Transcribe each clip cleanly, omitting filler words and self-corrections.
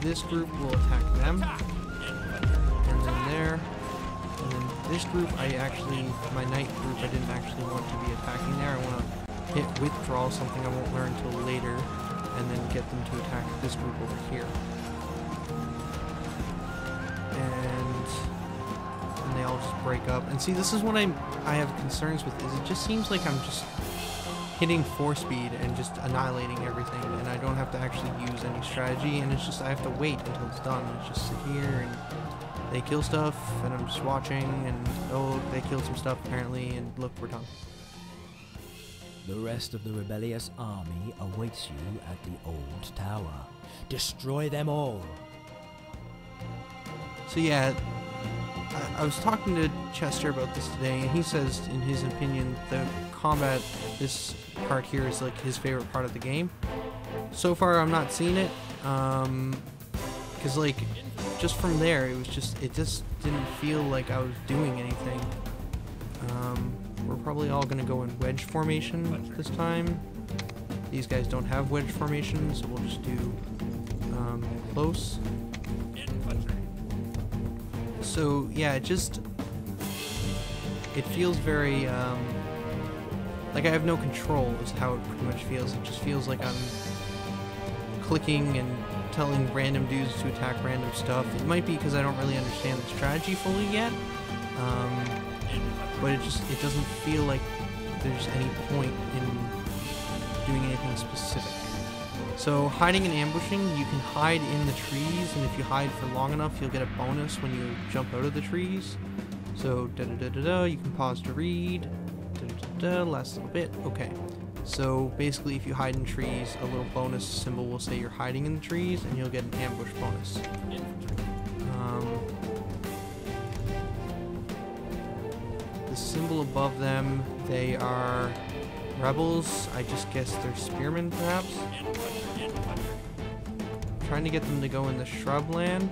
this group will attack them. And then there. And then this group, my knight group, I didn't actually want to be attacking there. I want to hit withdrawal, something I won't learn until later, and then get them to attack this group over here. And they all just break up. And see, this is what I have concerns with, is it just seems like I'm just hitting 4-speed and just annihilating everything, and I don't have to actually use any strategy, and it's just, I have to wait until it's done. It's just sit here and they kill stuff, and I'm just watching, and oh, they killed some stuff apparently, and look, we're done. The rest of the rebellious army awaits you at the old tower. Destroy them all. So yeah, I was talking to Chester about this today, and he says, in his opinion, the combat, this part here, is like his favorite part of the game. So far, I'm not seeing it, because like, just from there, it just didn't feel like I was doing anything. We're probably all gonna go in wedge formation this time. These guys don't have wedge formation, so we'll just do close. So yeah, it feels very like I have no control is how it pretty much feels. It just feels like I'm clicking and telling random dudes to attack random stuff. It might be because I don't really understand the strategy fully yet, but it doesn't feel like there's any point in doing anything specific. So hiding and ambushing, you can hide in the trees, and if you hide for long enough, you'll get a bonus when you jump out of the trees. So you can pause to read. Last little bit. Okay. So basically, if you hide in trees, a little bonus symbol will say you're hiding in the trees, and you'll get an ambush bonus. The symbol above them, they are rebels. I just guess they're spearmen, perhaps. Trying to get them to go in the shrubland,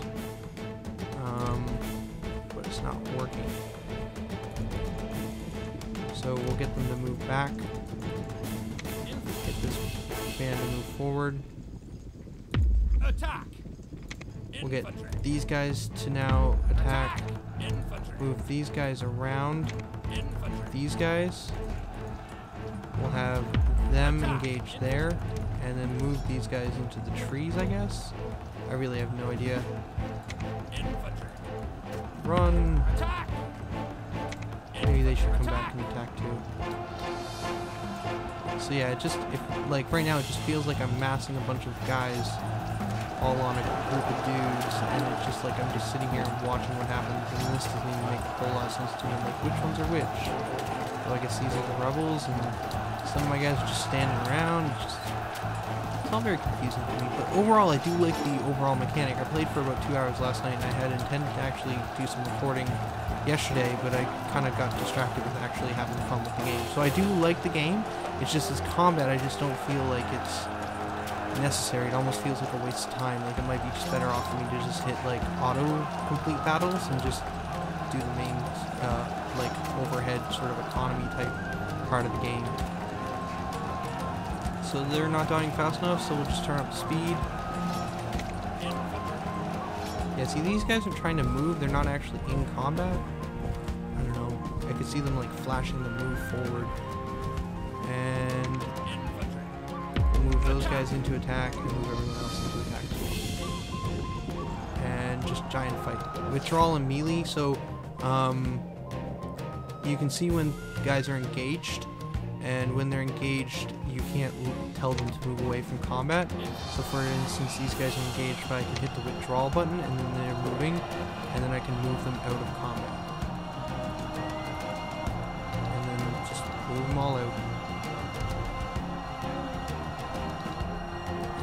but it's not working. So we'll get them to move back. Get this band to move forward. Attack! We'll get these guys to now attack. Move these guys around. These guys. We'll have them engage there, and then move these guys into the trees, I guess. I really have no idea. Run! Maybe they should come back and attack too. So yeah, like right now it just feels like I'm massing a bunch of guys all on a group of dudes, and it's just like I'm just sitting here and watching what happens, and this doesn't even make a whole lot of sense to me. I'm like, which ones are which? So I guess these are the rebels, and some of my guys are just standing around. It's all very confusing to me, but overall I do like the overall mechanic. I played for about 2 hours last night, and I had intended to actually do some recording yesterday, but I kind of got distracted with actually having fun with the game. So I do like the game. It's just this combat, I just don't feel like it's necessary. It almost feels like a waste of time. Like it might be just better off for me to just hit like auto-complete battles and just do the main like overhead sort of economy type part of the game. So they're not dying fast enough, so we'll just turn up the speed. Yeah, see, these guys are trying to move. They're not actually in combat. I don't know. I could see them like flashing the move forward. And we'll move those guys into attack and move everyone else into attack as well. And just giant fight. Withdrawal and melee. So you can see when guys are engaged, and when they're engaged, you can't tell them to move away from combat. So for instance, these guys are engaged, but I can hit the withdrawal button, and then they're moving, and then I can move them out of combat. And then just move them all out.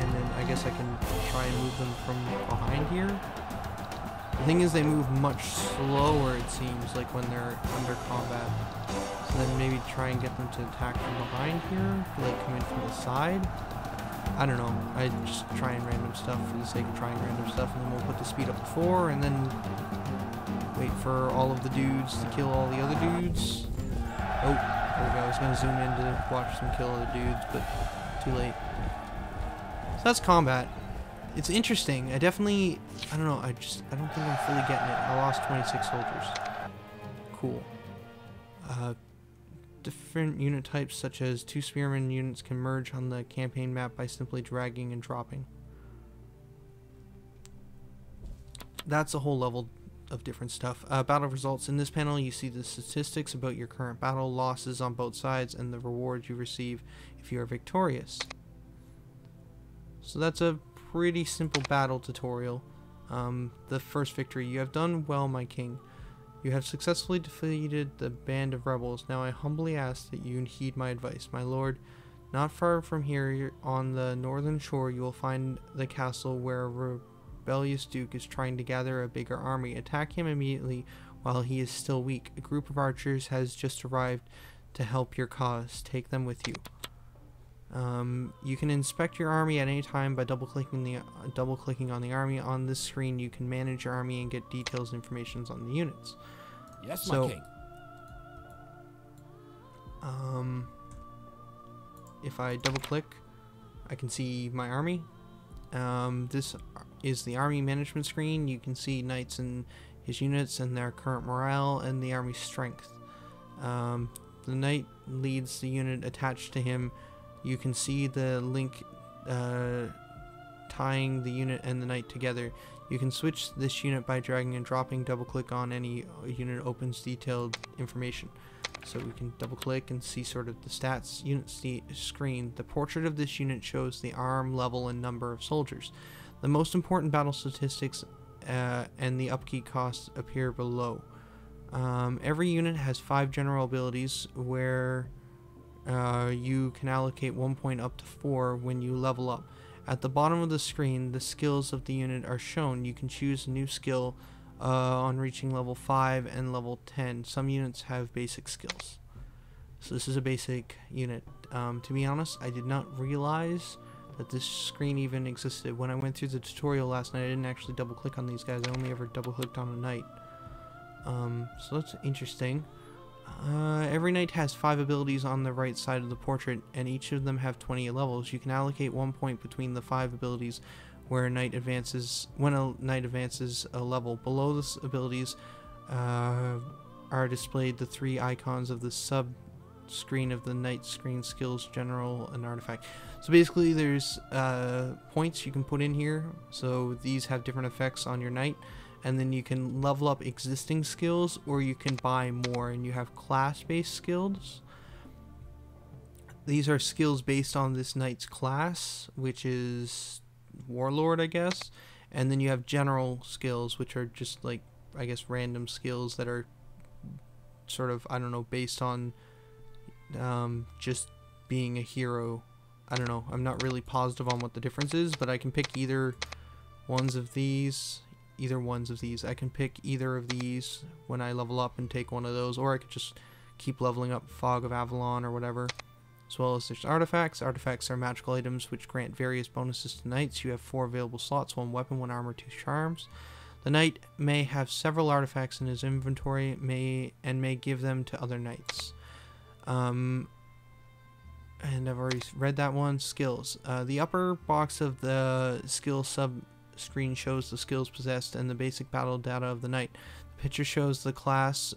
And then I guess I can try and move them from behind here. The thing is, they move much slower, it seems, like when they're under combat. So then maybe try and get them to attack from behind here, like come in from the side. I don't know. I just trying random stuff for the sake of trying random stuff, and then we'll put the speed up to 4, and then wait for all of the dudes to kill all the other dudes. Oh, there we go. I was going to zoom in to watch them kill other dudes, but too late. So that's combat. It's interesting. I don't know, I don't think I'm fully getting it. I lost 26 soldiers. Cool. Different unit types such as 2 spearmen units can merge on the campaign map by simply dragging and dropping. That's a whole level of different stuff. Battle results. In this panel you see the statistics about your current battle, losses on both sides, and the rewards you receive if you are victorious. So that's a pretty simple battle tutorial. The first victory. You have done well, my king. You have successfully defeated the band of rebels. Now I humbly ask that you heed my advice. My lord, not far from here on the northern shore you will find the castle where a rebellious duke is trying to gather a bigger army. Attack him immediately while he is still weak. A group of archers has just arrived to help your cause. Take them with you. You can inspect your army at any time by double-clicking on the army. On this screen you can manage your army and get details and information on the units. Yes, So, my king. If I double-click, I can see my army. This is the army management screen. You can see knights and his units and their current morale and the army's strength. The knight leads the unit attached to him. You can see the link tying the unit and the knight together. You can switch this unit by dragging and dropping. Double click on any unit opens detailed information. So we can double click and see sort of the stats unit screen. The portrait of this unit shows the arm level and number of soldiers. The most important battle statistics and the upkeep costs appear below. Every unit has 5 general abilities where you can allocate 1 point up to 4 when you level up. At the bottom of the screen, the skills of the unit are shown. You can choose a new skill on reaching level 5 and level 10. Some units have basic skills. So this is a basic unit. To be honest, I did not realize that this screen even existed. When I went through the tutorial last night, I didn't actually double click on these guys. I only ever double clicked on a knight. So that's interesting. Every knight has 5 abilities on the right side of the portrait, and each of them have 20 levels. You can allocate 1 point between the 5 abilities where a knight advances when a knight advances a level. Below the abilities are displayed the 3 icons of the sub screen of the knight screen: skills, general, and artifact. So basically there's points you can put in here, so these have different effects on your knight. And then you can level up existing skills, or you can buy more, and you have class-based skills. These are skills based on this knight's class, which is warlord, I guess. And then you have general skills, which are just like, I guess, random skills that are sort of, I don't know, based on just being a hero. I don't know, I'm not really positive on what the difference is, but I can pick either ones of these. I can pick either of these when I level up and take one of those, or I could just keep leveling up Fog of Avalon or whatever. As well as there's artifacts. Artifacts are magical items which grant various bonuses to knights. You have 4 available slots: 1 weapon, 1 armor, 2 charms. The knight may have several artifacts in his inventory may give them to other knights. And I've already read that one. Skills. The upper box of the skill sub screen shows the skills possessed and the basic battle data of the knight. The picture shows the class,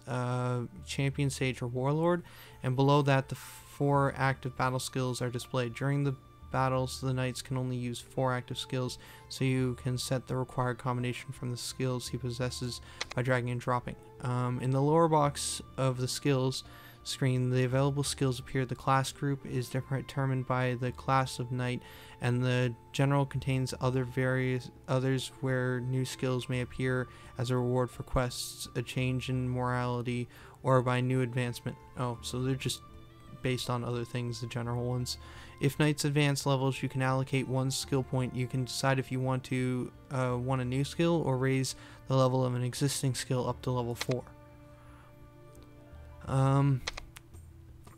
champion, sage, or warlord, and below that the 4 active battle skills are displayed. During the battles, the knights can only use 4 active skills, so you can set the required combination from the skills he possesses by dragging and dropping. In the lower box of the skills screen, the available skills appear. The class group is determined by the class of knight, and the general contains others where new skills may appear as a reward for quests, a change in morality, or by new advancement. Oh, so they're just based on other things, the general ones. If knights advance levels, you can allocate 1 skill point. You can decide if you want a new skill or raise the level of an existing skill up to level 4.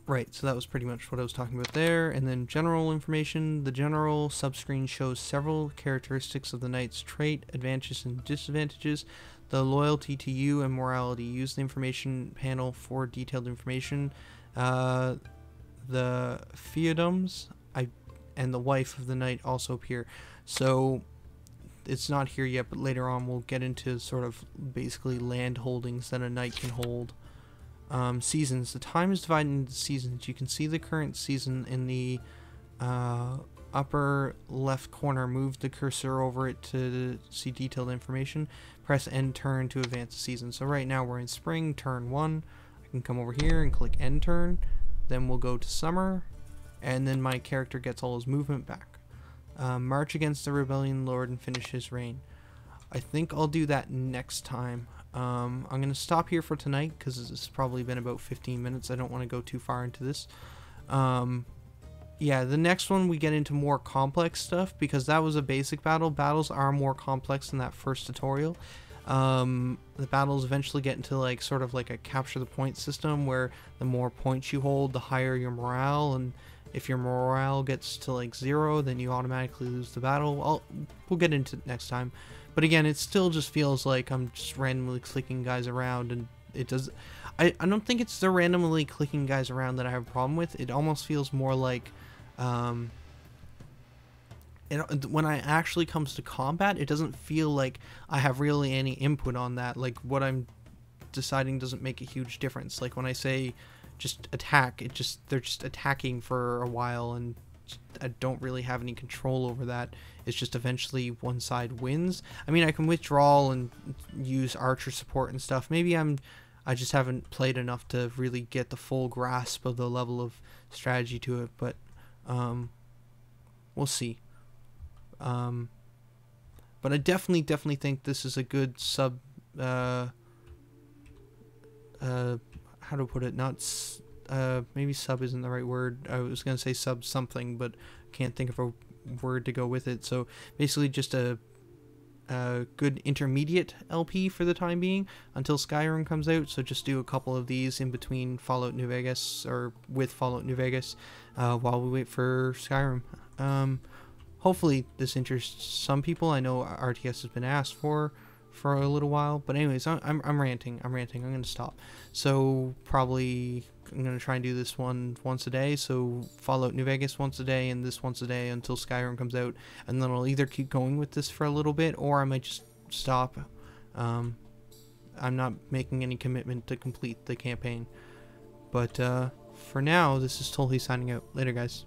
Right, so that was pretty much what I was talking about there. And then general information. The general subscreen shows several characteristics of the knight's trait, advantages and disadvantages, the loyalty to you, and morality. Use the information panel for detailed information. The feodoms and the wife of the knight also appear. So it's not here yet, but later on we'll get into sort of basically land holdings that a knight can hold. Seasons. The time is divided into seasons. You can see the current season in the upper left corner. Move the cursor over it to see detailed information. Press end turn to advance the season. So right now we're in spring, turn 1. I can come over here and click end turn. Then we'll go to summer, and then my character gets all his movement back. March against the rebellion lord and finish his reign. I think I'll do that next time. I'm going to stop here for tonight because this has probably been about 15 minutes. I don't want to go too far into this. Yeah, the next one we get into more complex stuff because that was a basic battle. Battles are more complex than that first tutorial. The battles eventually get into like sort of like a capture the point system where the more points you hold, the higher your morale, and if your morale gets to like 0, then you automatically lose the battle. We'll get into it next time. But again, it still just feels like I'm just randomly clicking guys around, and it does. I don't think it's the randomly clicking guys around that I have a problem with. It almost feels more like when it actually comes to combat, it doesn't feel like I have really any input on that. Like what I'm deciding doesn't make a huge difference. Like when I say just attack, they're just attacking for a while, and I don't really have any control over that. It's just eventually one side wins. I mean, I can withdraw and use archer support and stuff. Maybe I just haven't played enough to really get the full grasp of the level of strategy to it, but we'll see. But I definitely think this is a good sub, how to put it, maybe sub isn't the right word. I was going to say sub something, but can't think of a word to go with it. So basically just a good intermediate LP for the time being until Skyrim comes out. So just do a couple of these in between Fallout New Vegas, or with Fallout New Vegas, while we wait for Skyrim. Hopefully this interests some people. I know RTS has been asked for a little while, but anyways, I'm ranting. I'm going to stop. So probably I'm going to try and do this one once a day. So Fallout New Vegas once a day, and this once a day until Skyrim comes out, and then I'll either keep going with this for a little bit, or I might just stop. I'm not making any commitment to complete the campaign, but for now, this is Tolhi signing out. Later, guys.